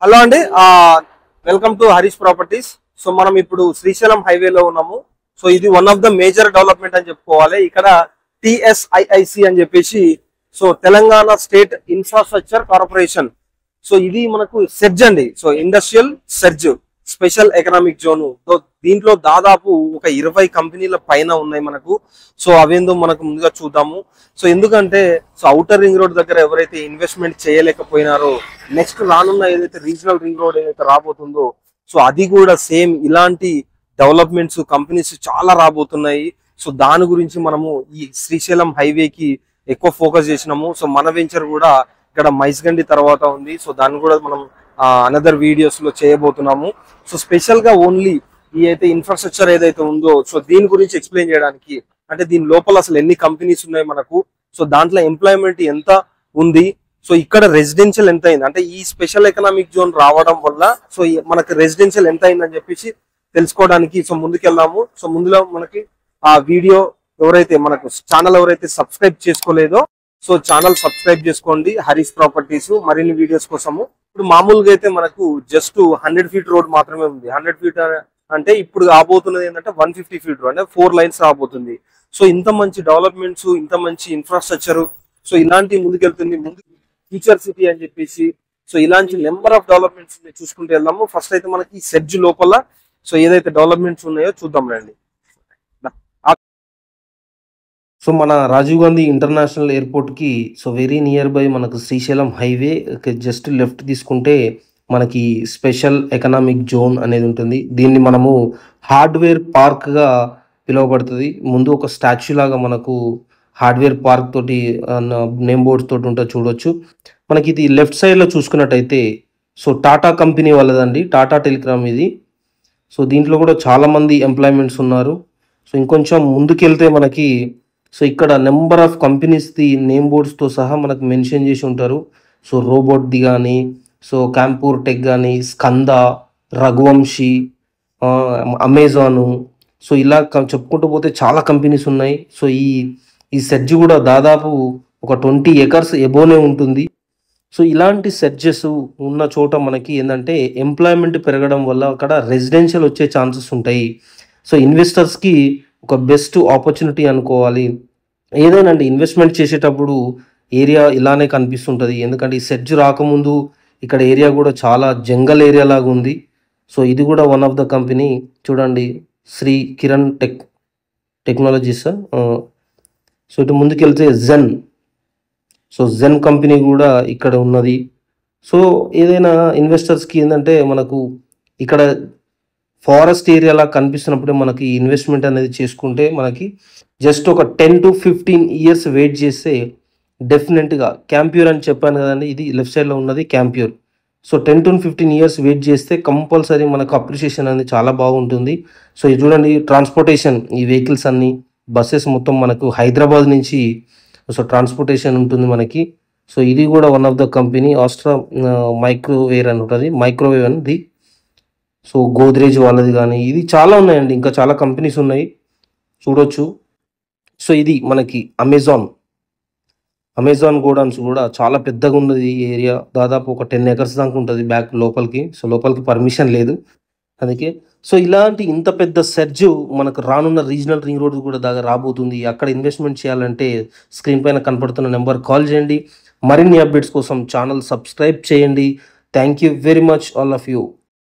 Hello అండి, welcome to Harish properties. So మనం ఇప్పుడు శ్రీశైలం హైవేలో ఉన్నాము. సో ఇది one of the major development అని చెప్పుకోవాలి. ఇక్కడ TSIIC అని చెప్పేసి, so Telangana state infrastructure corporation. So ఇది మనకు సెర్జ్ అండి. సో ఇండస్ట్రియల్ సెర్జ్ స్పెషల్ ఎకనామిక్ జోన్. సో దీంట్లో దాదాపు ఒక 20 కంపెనీల పైన ఉన్నాయి మనకు. సో అవేందో మనకు ముందుగా చూద్దాము. సో ఎందుకంటే సో ఔటర్ రింగ్ రోడ్ దగ్గర ఎవరైతే ఇన్వెస్ట్మెంట్ చేయలేకపోయినారో, నెక్స్ట్ రానున్న ఏదైతే రీజనల్ రింగ్ రోడ్ ఏదైతే రాబోతుందో, సో అది కూడా సేమ్ ఇలాంటి డెవలప్మెంట్స్ కంపెనీస్ చాలా రాబోతున్నాయి. సో దాని గురించి మనము ఈ శ్రీశైలం హైవేకి ఎక్కువ ఫోకస్ చేసినాము. సో మన వెంచర్ కూడా ఇక్కడ మైస్గండి తర్వాత ఉంది. సో దాన్ని కూడా మనం అనదర్ వీడియోస్ లో చేయబోతున్నాము. సో స్పెషల్ గా ఓన్లీ ఈ అయితే ఇన్ఫ్రాస్ట్రక్చర్ ఏదైతే ఉందో, సో దీని గురించి ఎక్స్ప్లెయిన్ చేయడానికి, అంటే దీని లోపల అసలు ఎన్ని కంపెనీస్ ఉన్నాయి మనకు, సో దాంట్లో ఎంప్లాయ్మెంట్ ఎంత ఉంది, సో ఇక్కడ రెసిడెన్షియల్ ఎంత అయింది, అంటే ఈ స్పెషల్ ఎకనామిక్ జోన్ రావడం వల్ల సో మనకి రెసిడెన్షియల్ ఎంత అయిందని చెప్పేసి తెలుసుకోవడానికి సో ముందుకెళ్దాము. సో ముందులో మనకి ఆ వీడియో ఎవరైతే మనకు ఛానల్ ఎవరైతే సబ్స్క్రైబ్ చేసుకోలేదో, సో ఛానల్ సబ్స్క్రైబ్ చేసుకోండి హరీష్ ప్రాపర్టీస్ మరిన్ని వీడియోస్ కోసము. ఇప్పుడు మామూలుగా అయితే మనకు జస్ట్ 100 ఫీట్ రోడ్ మాత్రమే ఉంది. 100 ఫీట్ అంటే ఇప్పుడు రాబోతున్నది ఏంటంటే 150 ఫీట్ రోడ్, అంటే 4 లైన్స్ రాబోతుంది. సో ఇంత మంచి డెవలప్మెంట్స్, ఇంత మంచి ఇన్ఫ్రాస్ట్రక్చర్, సో ఇలాంటి ముందుకెళ్తుంది. ముందు ఫ్యూచర్ సిటీ అని చెప్పేసి, సో ఇలాంటి నెంబర్ ఆఫ్ డెవలప్మెంట్స్ చూసుకుంటూ వెళ్దాము. ఫస్ట్ అయితే మనకి సెర్జ్ లోపల సో ఏదైతే డెవలప్మెంట్స్ ఉన్నాయో చూద్దాం రండి. సో మన రాజీవ్ గాంధీ ఇంటర్నేషనల్ ఎయిర్పోర్ట్కి సో వెరీ నియర్ బై మనకు శ్రీశైలం హైవే జస్ట్ లెఫ్ట్ తీసుకుంటే మనకి స్పెషల్ ఎకనామిక్ జోన్ అనేది ఉంటుంది. దీన్ని మనము హార్డ్వేర్ పార్క్గా పిలువబడుతుంది. ముందు ఒక స్టాచ్యూ లాగా మనకు హార్డ్వేర్ పార్క్ తోటి నేమ్ బోర్డ్స్ తోటి ఉంటుంది, చూడొచ్చు. మనకి ఇది లెఫ్ట్ సైడ్లో చూసుకున్నట్టయితే సో టాటా కంపెనీ వాళ్ళదండి, టాటా టెలికామ్ ఇది. సో దీంట్లో కూడా చాలామంది ఎంప్లాయ్మెంట్స్ ఉన్నారు. సో ఇంకొంచెం ముందుకెళ్తే మనకి సో ఇక్కడ నెంబర్ ఆఫ్ కంపెనీస్ది నేమ్ బోర్డ్స్తో సహా మనకు మెన్షన్ చేసి ఉంటారు. సో రోబోట్ది కానీ, సో క్యాంపూర్ టెక్ కానీ, స్కంద, రఘువంశీ, అమెజాను, సో ఇలా చెప్పుకుంటూ పోతే చాలా కంపెనీస్ ఉన్నాయి. సో ఈ సెర్జ్ కూడా దాదాపు ఒక 20 ఎకర్స్ ఎబోనే ఉంటుంది. సో ఇలాంటి సెర్జెస్ ఉన్న చోట మనకి ఏంటంటే ఎంప్లాయ్మెంట్ పెరగడం వల్ల అక్కడ రెసిడెన్షియల్ వచ్చే ఛాన్సెస్ ఉంటాయి. సో ఇన్వెస్టర్స్కి ఒక బెస్ట్ ఆపర్చునిటీ అనుకోవాలి. ఏదైనా అండి ఇన్వెస్ట్మెంట్ చేసేటప్పుడు ఏరియా ఇలానే కనిపిస్తుంటుంది. ఎందుకంటే ఈ సెర్జ్ రాకముందు ఇక్కడ ఏరియా కూడా చాలా జంగల్ ఏరియా లాగా ఉంది. సో ఇది కూడా వన్ ఆఫ్ ద కంపెనీ చూడండి, శ్రీ కిరణ్ టెక్నాలజీస్. సో ఇటు ముందుకెళ్తే జెన్ కంపెనీ కూడా ఇక్కడ ఉన్నది. సో ఏదైనా ఇన్వెస్టర్స్కి ఏంటంటే మనకు ఇక్కడ ఫారెస్ట్ ఏరియాలా కనిపిస్తున్నప్పుడే మనకి ఇన్వెస్ట్మెంట్ అనేది చేసుకుంటే మనకి జస్ట్ ఒక 10 to 15 ఇయర్స్ వెయిట్ చేస్తే డెఫినెట్గా క్యాంప్యూర్ అని చెప్పాను కదండి, ఇది లెఫ్ట్ సైడ్లో ఉన్నది క్యాంప్యూర్. సో 10 to 15 ఇయర్స్ వెయిట్ చేస్తే కంపల్సరీ మనకు అప్రిషియేషన్ అనేది చాలా బాగుంటుంది. సో ఇది చూడండి, ట్రాన్స్పోర్టేషన్, ఈ వెహికల్స్ అన్నీ బస్సెస్ మొత్తం మనకు హైదరాబాద్ నుంచి సో ట్రాన్స్పోర్టేషన్ ఉంటుంది మనకి. సో ఇది కూడా one of the company Astra Microwave అని ఉంటుంది, మైక్రోవేవ్ అనేది. సో గోద్రేజ్ వాళ్ళది కానీ, ఇది చాలా ఉన్నాయండి, ఇంకా చాలా కంపెనీస్ ఉన్నాయి, చూడొచ్చు. సో ఇది మనకి అమెజాన్ గోడౌన్స్ కూడా చాలా పెద్దగా ఉన్నది ఈ ఏరియా. దాదాపు ఒక 10 ఎకర్స్ దాకా ఉంటుంది బ్యాక్ లోపలికి. సో లోపలికి పర్మిషన్ లేదు అందుకే. సో ఇలాంటి ఇంత పెద్ద సెర్జ్ మనకు రానున్న రీజనల్ రింగ్ రోడ్ కూడా దాకా రాబోతుంది. అక్కడ ఇన్వెస్ట్మెంట్ చేయాలంటే స్క్రీన్ పైన కనపడుతున్న నెంబర్ కాల్ చేయండి. మరిన్ని అప్డేట్స్ కోసం ఛానల్ సబ్స్క్రైబ్ చేయండి. Thank you very much all of you.